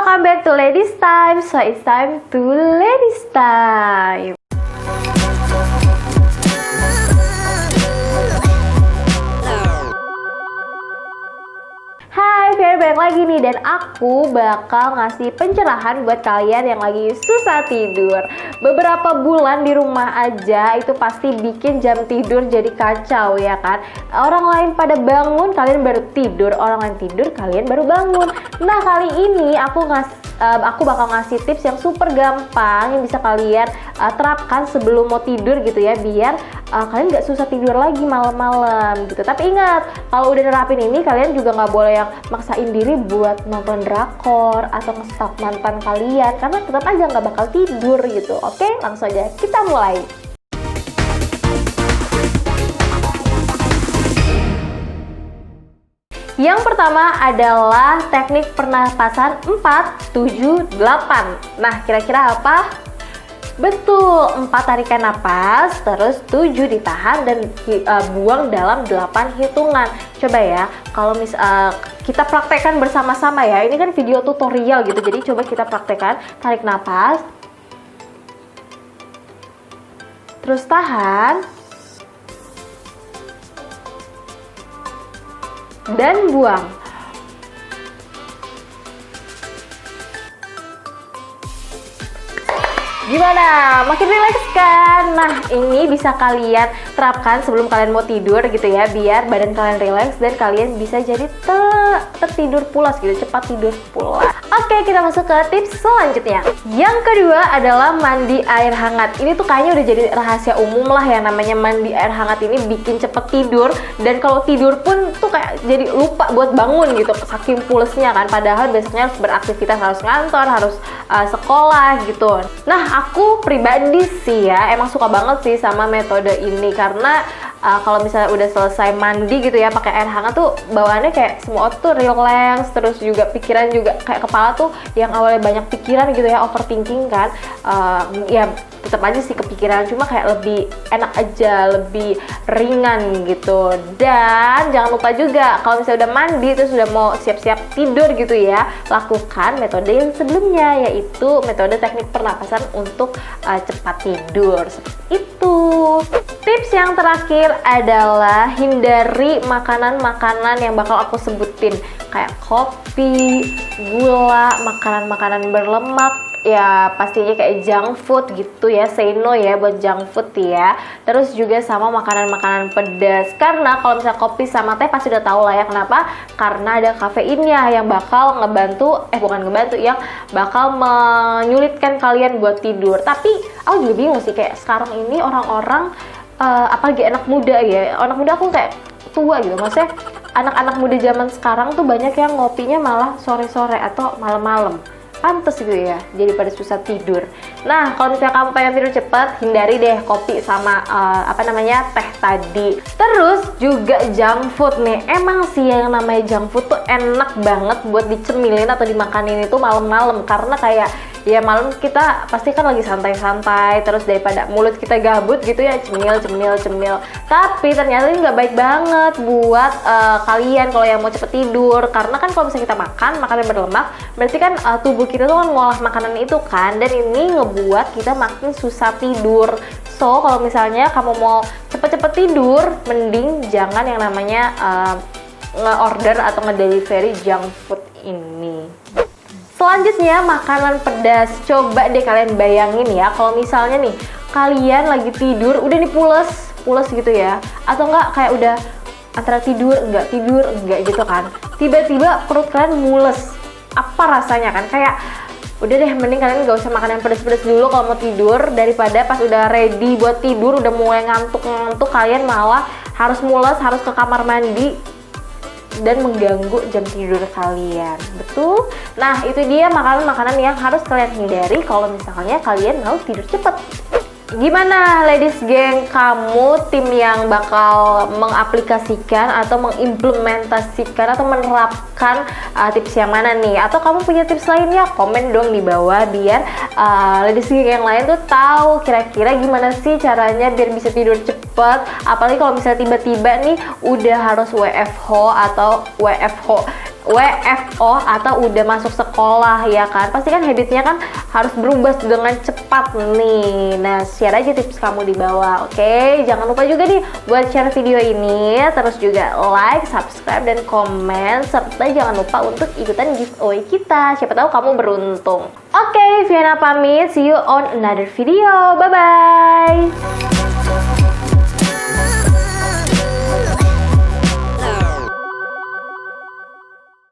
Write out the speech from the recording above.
welcome back to Ladies Time. So it's time to Ladies Time. Hai, balik lagi nih, dan aku bakal ngasih pencerahan buat kalian yang lagi susah tidur. Beberapa bulan di rumah aja itu pasti bikin jam tidur jadi kacau ya kan. Orang lain pada bangun, kalian baru tidur. Orang lain tidur, kalian baru bangun. Nah, kali ini aku bakal ngasih tips yang super gampang yang bisa kalian terapkan sebelum mau tidur gitu ya, biar kalian nggak susah tidur lagi malam-malam gitu. Tapi ingat, kalau udah nerapin ini, kalian juga nggak boleh yang maksain diri buat nonton drakor atau nge-stalk mantan kalian, karena tetap aja nggak bakal tidur gitu. Oke, langsung aja kita mulai. Yang pertama adalah teknik pernapasan 4-7-8. Nah, kira-kira apa? Betul, 4 tarikan napas, terus 7 ditahan dan buang dalam 8 hitungan. Coba ya, kalau kita praktekkan bersama-sama ya. Ini kan video tutorial gitu, jadi coba kita praktekkan. Tarik napas, terus tahan, dan buang. Gimana? Makin rileks kan? Nah, ini bisa kalian terapkan sebelum kalian mau tidur gitu ya, biar badan kalian rileks dan kalian bisa jadi tertidur pulas gitu, cepat tidur pulas. Oke, kita masuk ke tips selanjutnya. Yang kedua adalah mandi air hangat. Ini tuh kayaknya udah jadi rahasia umum lah ya, namanya mandi air hangat ini bikin cepet tidur. Dan kalau tidur pun tuh kayak jadi lupa buat bangun gitu, saking pulesnya kan. Padahal biasanya harus beraktivitas, harus ngantor, harus sekolah gitu. Nah, aku pribadi sih ya emang suka banget sih sama metode ini, karena kalau misalnya udah selesai mandi gitu ya pakai air hangat tuh bawaannya kayak semua otot tuh relax, terus juga pikiran juga kayak kepala tuh yang awalnya banyak pikiran gitu ya, overthinking kan, ya tetap aja sih kepikiran, cuma kayak lebih enak aja, lebih ringan gitu. Dan jangan lupa juga kalau misalnya udah mandi terus udah mau siap-siap tidur gitu ya, lakukan metode yang sebelumnya, yaitu metode teknik pernapasan untuk cepat tidur. Seperti itu. Tips yang terakhir adalah hindari makanan-makanan yang bakal aku sebutin, kayak kopi, gula, makanan-makanan berlemak, ya pastinya kayak junk food gitu ya. Say no ya buat junk food ya. Terus juga sama makanan-makanan pedas, karena kalau misalnya kopi sama teh pasti udah tahu lah ya kenapa, karena ada kafeinnya yang bakal yang bakal menyulitkan kalian buat tidur. Tapi aku juga bingung sih, kayak sekarang ini orang-orang apalagi anak muda ya, anak muda, aku kayak tua gitu, maksudnya anak-anak muda zaman sekarang tuh banyak yang ngopinya malah sore-sore atau malam-malam. Pantes gitu ya, jadi pada susah tidur. Nah, kalau misalnya kamu pengen tidur cepat, hindari deh kopi sama teh tadi. Terus juga junk food nih. Emang sih yang namanya junk food tuh enak banget buat dicemilin atau dimakanin itu malam-malam, karena kayak ya malam kita pasti kan lagi santai-santai, terus daripada mulut kita gabut gitu ya, cemil. Tapi ternyata ini nggak baik banget buat kalian kalau yang mau cepet tidur, karena kan kalau misalnya kita makan makanan berlemak, berarti kan tubuh kita tuh kan ngolah makanan itu kan, dan ini ngebuat kita makin susah tidur. So, kalau misalnya kamu mau cepet-cepet tidur, mending jangan yang namanya nge-order atau nge-delivery junk food ini. Selanjutnya, makanan pedas. Coba deh kalian bayangin ya, kalau misalnya nih kalian lagi tidur, udah nih pules gitu ya, atau enggak kayak udah antara tidur enggak gitu kan, tiba-tiba perut kalian mules. Apa rasanya kan? Kayak udah deh, mending kalian gak usah makan yang pedas-pedas dulu kalau mau tidur, daripada pas udah ready buat tidur, udah mulai ngantuk kalian malah harus mules, harus ke kamar mandi dan mengganggu jam tidur kalian. Betul? Nah, itu dia makanan-makanan yang harus kalian hindari kalau misalnya kalian mau tidur cepat. Gimana ladies geng, kamu tim yang bakal mengaplikasikan atau mengimplementasikan atau menerapkan tips yang mana nih? Atau kamu punya tips lainnya? Komen dong di bawah biar ladies geng yang lain tuh tahu kira-kira gimana sih caranya biar bisa tidur cepet. Apalagi kalau misalnya tiba-tiba nih udah harus WFH atau WFO atau udah masuk sekolah ya kan, pasti kan habitnya kan harus berubah dengan cepat nih. Nah, share aja tips kamu di bawah, oke? Jangan lupa juga nih buat share video ini, terus juga like, subscribe, dan komen, serta jangan lupa untuk ikutan giveaway kita, siapa tahu kamu beruntung. Oke, Viana pamit, see you on another video, bye-bye!